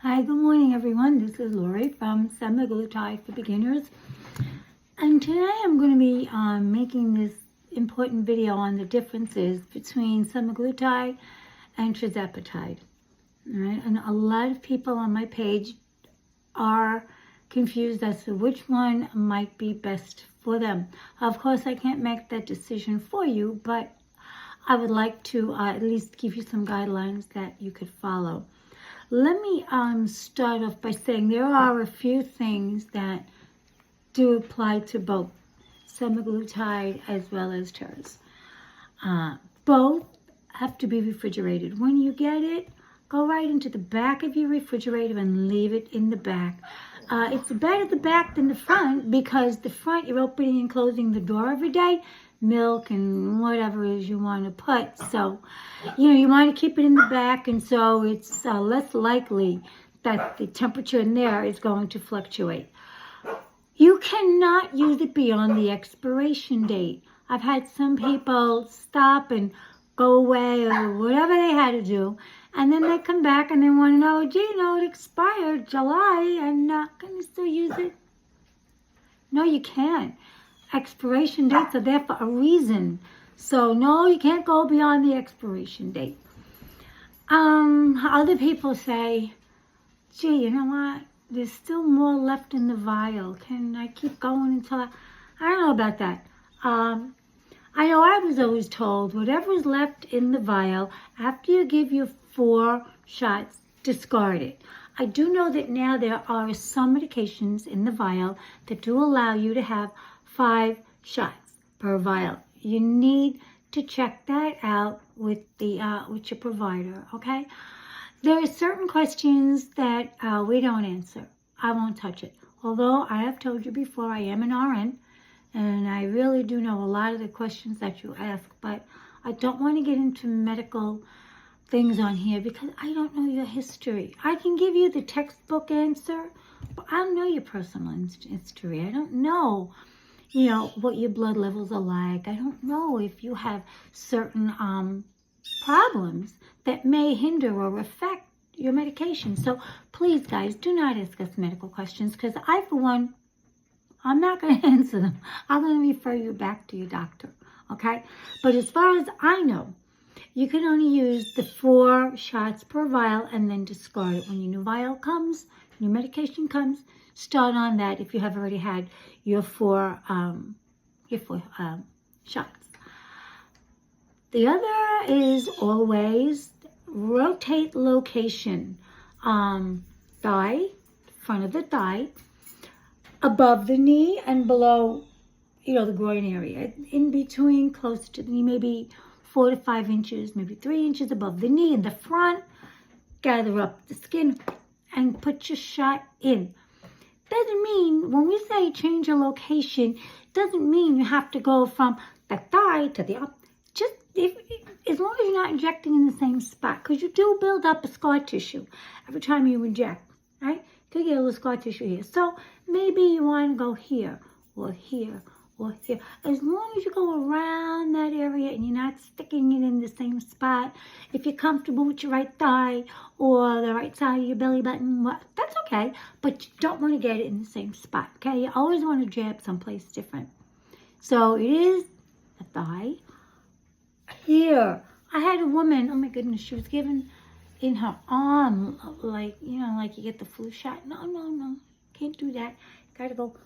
Hi, good morning everyone. This is Lori from Semaglutide for Beginners. And today I'm going to be making this important video on the differences between semaglutide and tirzepatide. All right? And a lot of people on my page are confused as to which one might be best for them. Of course, I can't make that decision for you, but I would like to at least give you some guidelines that you could follow. Let me start off by saying there are a few things that do apply to both semaglutide as well as Tirs. Both have to be refrigerated. When you get it, go right into the back of your refrigerator and leave it in the back. It's better the back than the front because the front you're opening and closing the door every day, milk and whatever it is you want to put. So, you want to keep it in the back, and so it's less likely that the temperature in there is going to fluctuate. You cannot use it beyond the expiration date. I've had some people stop and go away or whatever they had to do, and then they come back and they want to know, gee, it expired July, and can you still use it? No, you can't. Expiration dates are there for a reason. So no, you can't go beyond the expiration date. Other people say, gee, you know what? There's still more left in the vial. Can I keep going until I don't know about that. I know I was always told whatever's left in the vial, after you give your 4 shots, discard it. I do know that now there are some medications in the vial that do allow you to have 5 shots per vial. You need to check that out with your provider, okay? There are certain questions that we don't answer. I won't touch it. Although I have told you before, I am an RN, and I really do know a lot of the questions that you ask, but I don't want to get into medical things on here because I don't know your history. I can give you the textbook answer, but I don't know your personal history. I don't know what your blood levels are like. I don't know if you have certain problems that may hinder or affect your medication. So please, guys, do not ask us medical questions because I, for one, I'm not going to answer them. I'm going to refer you back to your doctor, okay? But as far as I know, you can only use the 4 shots per vial and then discard it. When your new vial comes, your medication comes, start on that if you have already had your 4 shots. The other is always rotate location. Thigh, front of the thigh, above the knee and below, the groin area. In between, close to the knee, maybe 4 to 5 inches, maybe 3 inches above the knee in the front. Gather up the skin and put your shot in. Doesn't mean, when we say change your location, doesn't mean you have to go from the thigh to the up. Just as long as you're not injecting in the same spot, because you do build up a scar tissue every time you inject, right? You could get a little scar tissue here. So maybe you want to go here or here or here. As long as you go around that area and you're not sticking it in the same spot, if you're comfortable with your right thigh or the right side of your belly button, that's okay. But you don't want to get it in the same spot, okay? You always want to jab someplace different. So it is the thigh. Here, I had a woman, oh my goodness, she was given in her arm, like you get the flu shot. No, can't do that. Got to go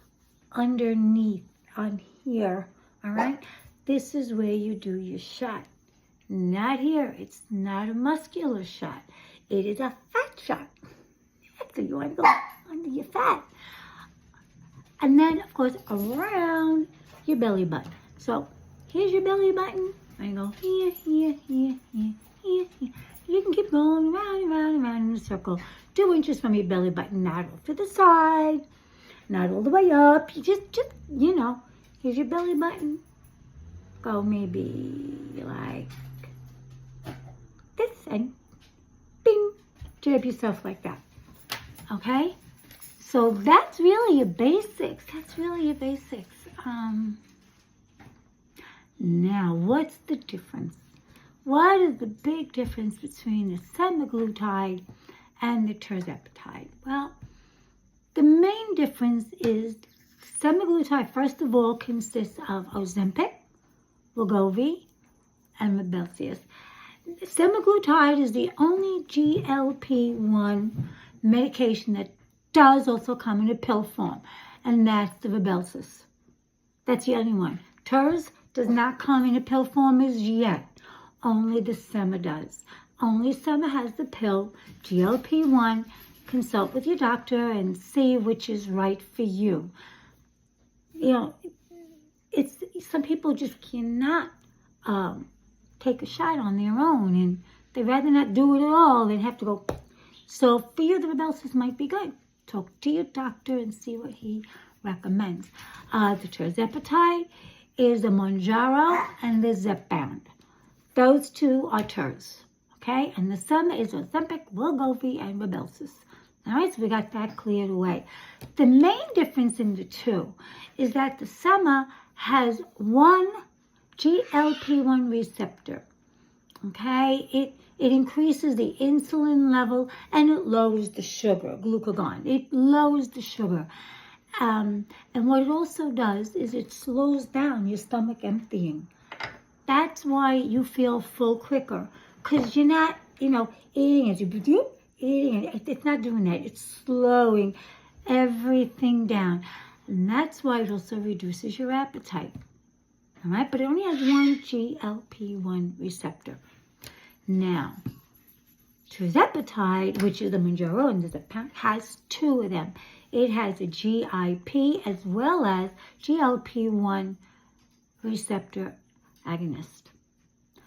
underneath on here, all right? This is where you do your shot. Not here. It's not a muscular shot. It is a fat shot. So you want to go under your fat. And then, of course, around your belly button. So here's your belly button. And go here, here, here, here, here, here. You can keep going around and around and around in a circle. 2 inches from your belly button, not off to the side, not all the way up. You just here's your belly button. Go maybe like this and bing, jab yourself like that. Okay? So that's really your basics. Now, what's the difference? What is the big difference between the semaglutide and the tirzepatide. Well, the main difference is semaglutide, first of all, consists of Ozempic, Wegovy, and Rybelsus. Semaglutide is the only GLP-1 medication that does also come in a pill form, and that's the Rybelsus. That's the only one. Terz does not come in a pill form as yet. Only the Sema does. Only Sema has the pill, GLP-1. Consult with your doctor and see which is right for you. You know, it's some people just cannot take a shot on their own, and they'd rather not do it at all than have to go. So for you, the Rybelsus might be good. Talk to your doctor and see what he recommends. The tirzepatide is the Mounjaro and the Zepbound. Those two are Terz, okay? And the Sema is Ozempic, Wegovy, and Rybelsus. All right, so we got that cleared away. The main difference in the two is that the Sema has one GLP-1 receptor, okay? It increases the insulin level and it lowers the sugar, glucagon. It lowers the sugar. And what it also does is it slows down your stomach emptying. That's why you feel full quicker, because you're not, eating as you do. It's not doing that. It's slowing everything down. And that's why it also reduces your appetite. All right? But it only has one GLP-1 receptor. Now, tirzepatide, which is the Mounjaro and the Zepbound, has two of them. It has a GIP as well as GLP-1 receptor agonist.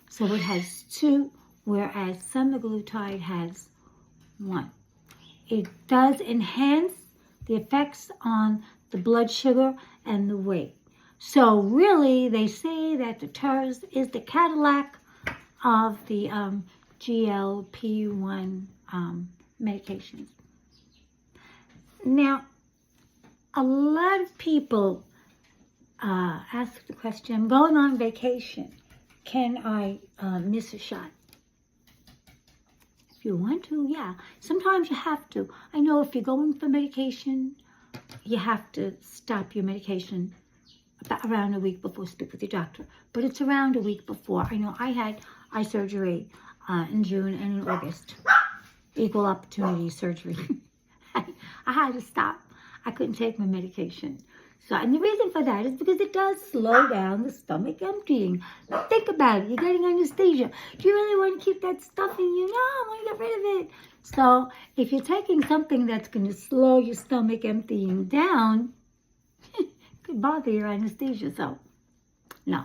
So it has two, whereas semaglutide has one. It does enhance the effects on the blood sugar and the weight. So really, they say that the Terz is the Cadillac of the GLP-1 medications. Now, a lot of people ask the question, I'm going on vacation. Can I miss a shot? If you want to, yeah. Sometimes you have to. I know if you're going for medication, you have to stop your medication about around a week before, speak with your doctor. But it's around a week before. I know I had eye surgery in June and in August. Equal opportunity surgery. I had to stop. I couldn't take my medication. So, and the reason for that is because it does slow down the stomach emptying. Now think about it. You're getting anesthesia. Do you really want to keep that stuff in you? No, I want to get rid of it. So if you're taking something that's going to slow your stomach emptying down, it could bother your anesthesia. So, no.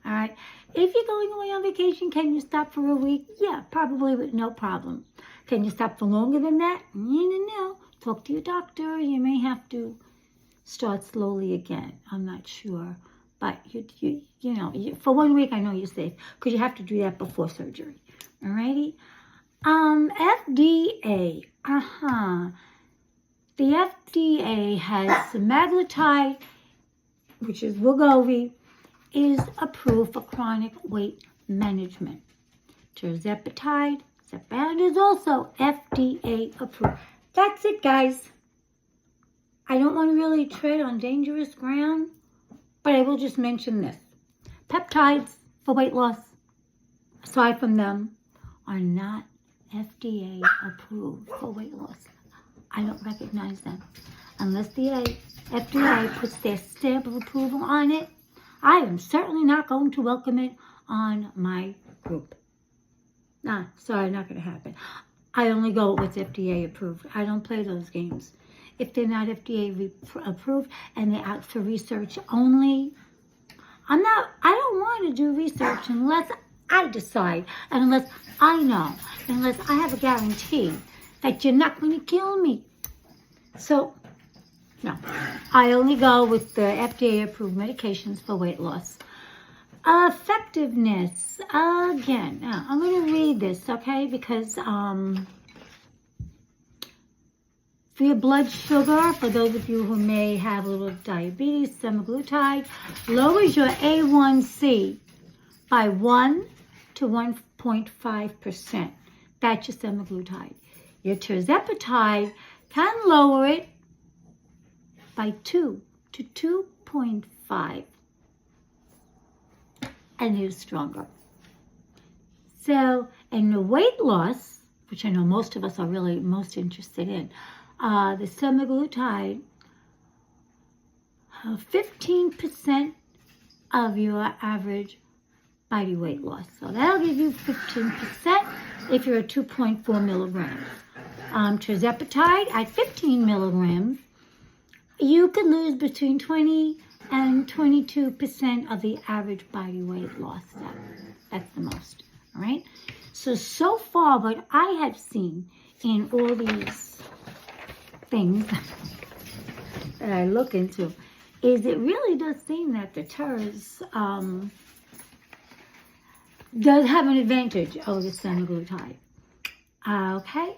All right. If you're going away on vacation, can you stop for a week? Yeah, probably with no problem. Can you stop for longer than that? No. Talk to your doctor. You may have to start slowly again. I'm not sure. But, for 1 week, I know you're safe. Because you have to do that before surgery. Alrighty? FDA. The FDA has semaglutide, which is Wegovy, is approved for chronic weight management. Tirzepatide, Zepbound is also FDA approved. That's it, guys. I don't want to really tread on dangerous ground, but I will just mention this. Peptides for weight loss, aside from them, are not FDA approved for weight loss. I don't recognize them. Unless the FDA puts their stamp of approval on it, I am certainly not going to welcome it on my group. Nah, sorry, not going to happen. I only go with FDA approved. I don't play those games. If they're not FDA approved and they're out for research only, I don't want to do research unless I decide, and unless I know, unless I have a guarantee that you're not going to kill me. So, no, I only go with the FDA approved medications for weight loss. Effectiveness, again, now I'm going to read this, okay, because for your blood sugar, for those of you who may have a little diabetes, semaglutide lowers your A1C by 1 to 1.5%. That's your semaglutide. Your tirzepatide can lower it by 2 to 2.5. And you're stronger. So, and the weight loss, which I know most of us are really most interested in, the semaglutide, 15% of your average body weight loss. So that'll give you 15% if you're at 2.4 milligrams. Tirzepatide at 15 milligrams, you could lose between 20 and 22% of the average body weight loss. That's the most, all right? So far, what I have seen in all these things that I look into is it really does seem that the Tirs does have an advantage over the semaglutide. Okay?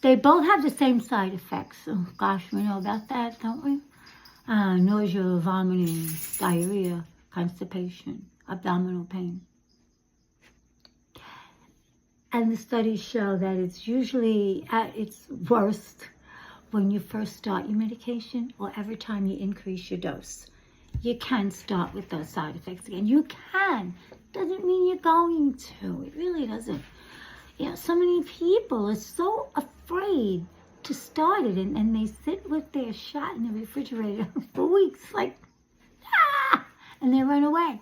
They both have the same side effects. Oh, gosh, we know about that, don't we? Nausea, vomiting, diarrhea, constipation, abdominal pain. And the studies show that it's usually at its worst when you first start your medication or every time you increase your dose. You can start with those side effects again. You can. Doesn't mean you're going to. It really doesn't. You know, so many people are so afraid to start it, and they sit with their shot in the refrigerator for weeks, like, and they run away.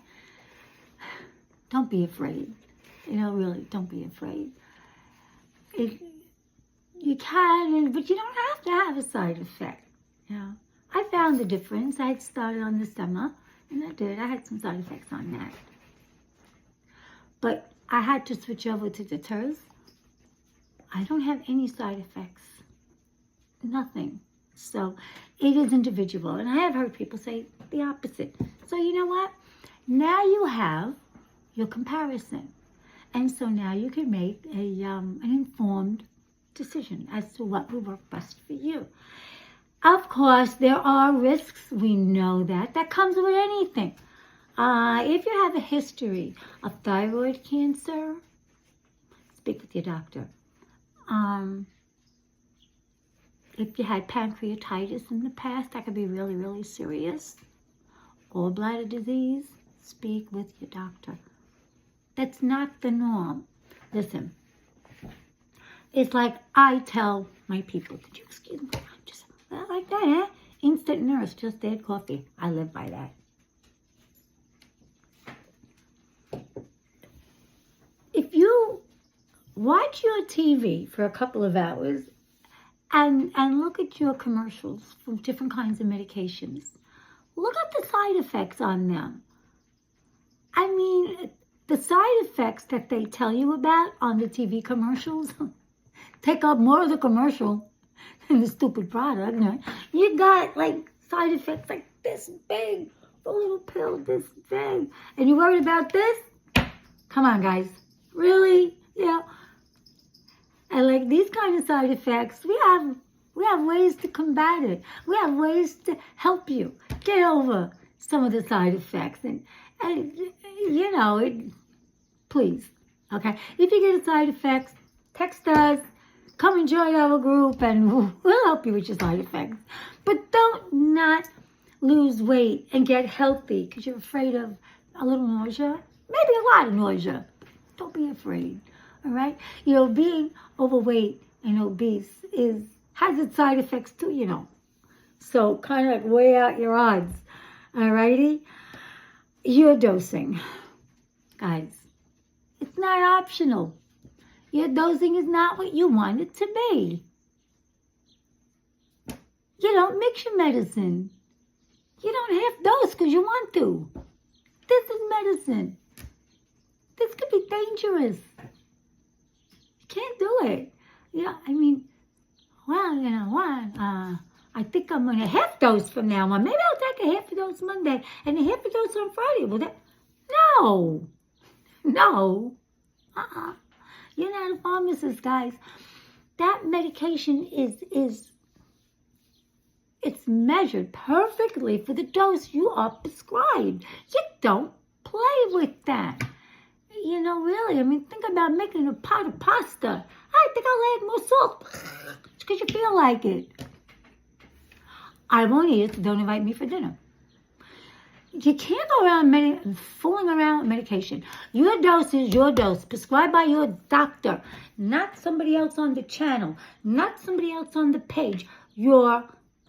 Don't be afraid. You know, really, don't be afraid. You can, but you don't have to have a side effect. You know, I found the difference. I had started on the Sema, and I had some side effects on that. But I had to switch over to the Tirs. I don't have any side effects. Nothing. So it is individual. And I have heard people say the opposite. So you know what? Now you have your comparison. And so now you can make an informed decision as to what will work best for you. Of course, there are risks. We know that. That comes with anything. If you have a history of thyroid cancer, speak with your doctor. If you had pancreatitis in the past, that could be really, really serious. Gallbladder disease, speak with your doctor. That's not the norm. Listen, it's like I tell my people, could you excuse me? Just like that, eh? Instant nurse, just add coffee. I live by that. If you watch your TV for a couple of hours and look at your commercials for different kinds of medications, look at the side effects on them. I mean, the side effects that they tell you about on the TV commercials take up more of the commercial than the stupid product. You know? You got like side effects like this big, a little pill this big, and you worried about this? Come on, guys. Really? Yeah. And like these kind of side effects, we have ways to combat it. We have ways to help you get over some of the side effects. And you know, please, okay? If you get side effects, text us, come and join our group, and we'll help you with your side effects. But don't not lose weight and get healthy because you're afraid of a little nausea, maybe a lot of nausea. Don't be afraid, all right? You know, being overweight and obese has its side effects too, you know. So kind of like weigh out your odds, all righty? Your dosing, guys, it's not optional. Your dosing is not what you want it to be. You don't mix your medicine. You don't half dose because you want to. This is medicine. This could be dangerous. You can't do it. You know, I mean, well, you know what? I think I'm going to half dose from now on. Maybe I'll take a half a dose Monday and a half a dose on Friday. Well, no. You're not a pharmacist, guys. That medication it's measured perfectly for the dose you are prescribed. You don't play with that. You know, really, I mean, think about making a pot of pasta. I think I'll add more salt. It's because you feel like it. I won't eat it, so don't invite me for dinner. You can't go around fooling around with medication. Your dose is your dose, prescribed by your doctor, not somebody else on the channel, not somebody else on the page. Your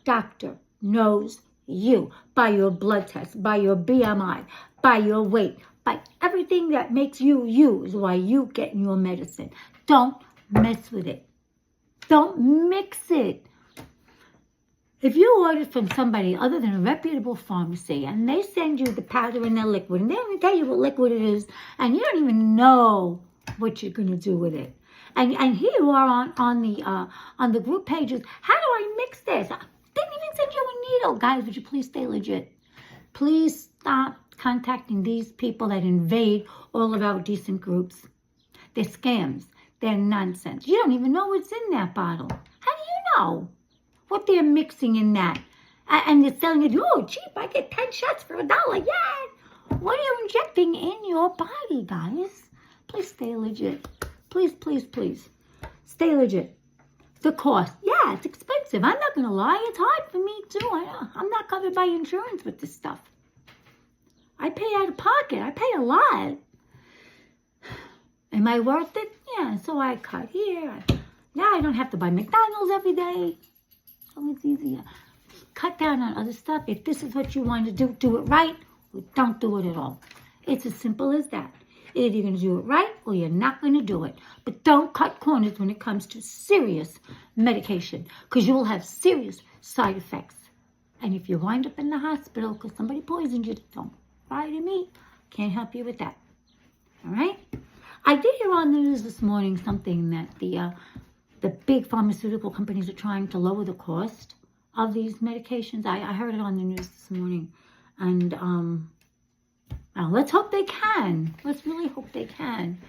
doctor knows you by your blood test, by your BMI, by your weight, by everything that makes you you is why you get your medicine. Don't mess with it. Don't mix it. If you order from somebody other than a reputable pharmacy and they send you the powder and the liquid and they don't even tell you what liquid it is and you don't even know what you're going to do with it. And here you are on the group pages. How do I mix this? I didn't even send you a needle. Guys, would you please stay legit? Please stop contacting these people that invade all of our decent groups. They're scams. They're nonsense. You don't even know what's in that bottle. How do you know what they're mixing in that? And they're selling it, oh, cheap, I get 10 shots for $1. Yeah. What are you injecting in your body, guys? Please stay legit. Please, please, please. Stay legit. The cost, yeah, it's expensive. I'm not going to lie. It's hard for me, too. I'm not covered by insurance with this stuff. I pay out of pocket. I pay a lot. Am I worth it? Yeah, so I cut here. Now I don't have to buy McDonald's every day. So it's easier. Cut down on other stuff. If this is what you want to do, do it right, or don't do it at all. It's as simple as that. Either you're going to do it right or you're not going to do it. But don't cut corners when it comes to serious medication, because you will have serious side effects. And if you wind up in the hospital because somebody poisoned you, don't lie to me. Can't help you with that. All right? I did hear on the news this morning something that the big pharmaceutical companies are trying to lower the cost of these medications. I heard it on the news this morning. And well, let's hope they can. Let's really hope they can.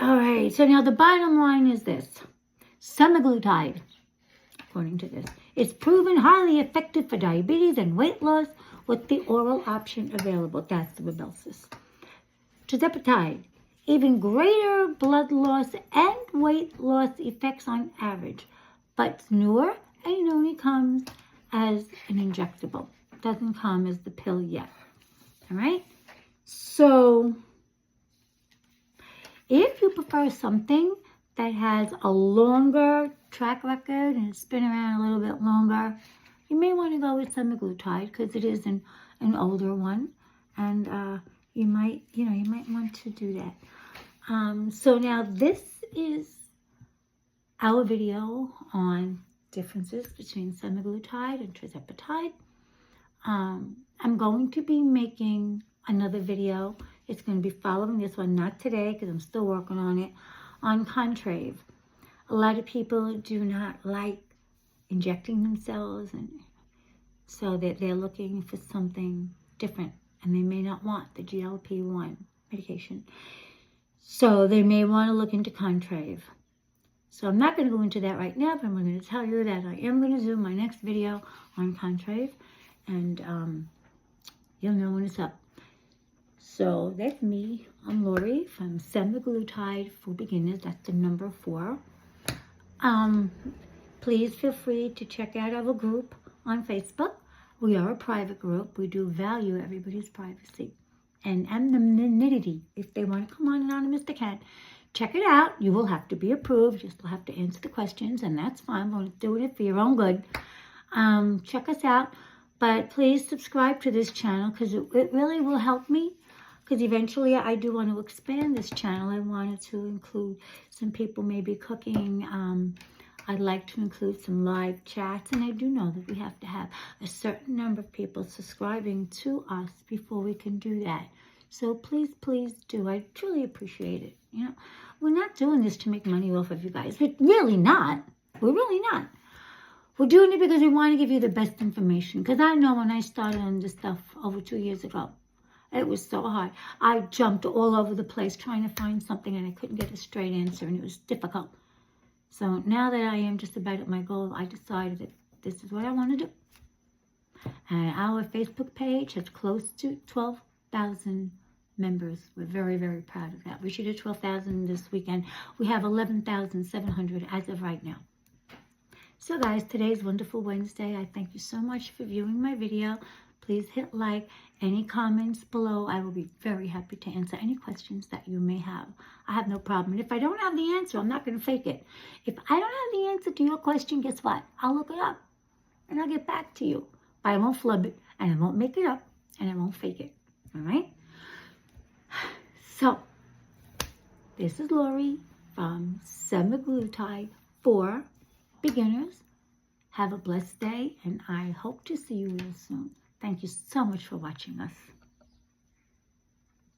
All right. So now the bottom line is this. Semaglutide, according to this, is proven highly effective for diabetes and weight loss with the oral option available. That's the Rybelsus. Tirzepatide, even greater blood loss and weight loss effects on average, but it's newer and it only comes as an injectable. It doesn't come as the pill yet. All right? So, if you prefer something that has a longer track record and it's been around a little bit longer, you may want to go with semaglutide because it is an older one, and you might want to do that. So now this is our video on differences between semaglutide and tirzepatide. I'm going to be making another video. It's going to be following this one, not today because I'm still working on it, on Contrave. A lot of people do not like injecting themselves, and so that they're looking for something different, and they may not want the GLP-1 medication. So they may want to look into Contrave. So I'm not going to go into that right now, but I'm going to tell you that I am going to do my next video on Contrave, and you'll know when it's up. So that's me. I'm Lori from Semaglutide for Beginners. That's the number 4. Please feel free to check out our group on Facebook. We are a private group. We do value everybody's privacy and anonymity. If they want to come on anonymous, they can. Check it out. You will have to be approved. You still have to answer the questions, and that's fine. We'll do it for your own good. Check us out. But please subscribe to this channel because it really will help me. Because eventually I do want to expand this channel. I wanted to include some people maybe cooking. I'd like to include some live chats. And I do know that we have to have a certain number of people subscribing to us before we can do that. So please, please do. I truly appreciate it. You know, we're not doing this to make money off of you guys. We're really not. We're really not. We're doing it because we want to give you the best information. Because I know when I started on this stuff over 2 years ago, it was so hard. I jumped all over the place trying to find something, and I couldn't get a straight answer, and it was difficult. So now that I am just about at my goal, I decided that this is what I want to do. And our Facebook page has close to 12,000 members. We're very, very proud of that. We should have 12,000 this weekend. We have 11,700 as of right now. So guys, today's Wonderful Wednesday. I thank you so much for viewing my video. Please hit like. Any comments below, I will be very happy to answer any questions that you may have. I have no problem. And if I don't have the answer, I'm not going to fake it. If I don't have the answer to your question, guess what? I'll look it up and I'll get back to you. But I won't flub it, and I won't make it up, and I won't fake it. All right? So, this is Lori from Semaglutide for Beginners. Have a blessed day, and I hope to see you real soon. Thank you so much for watching us.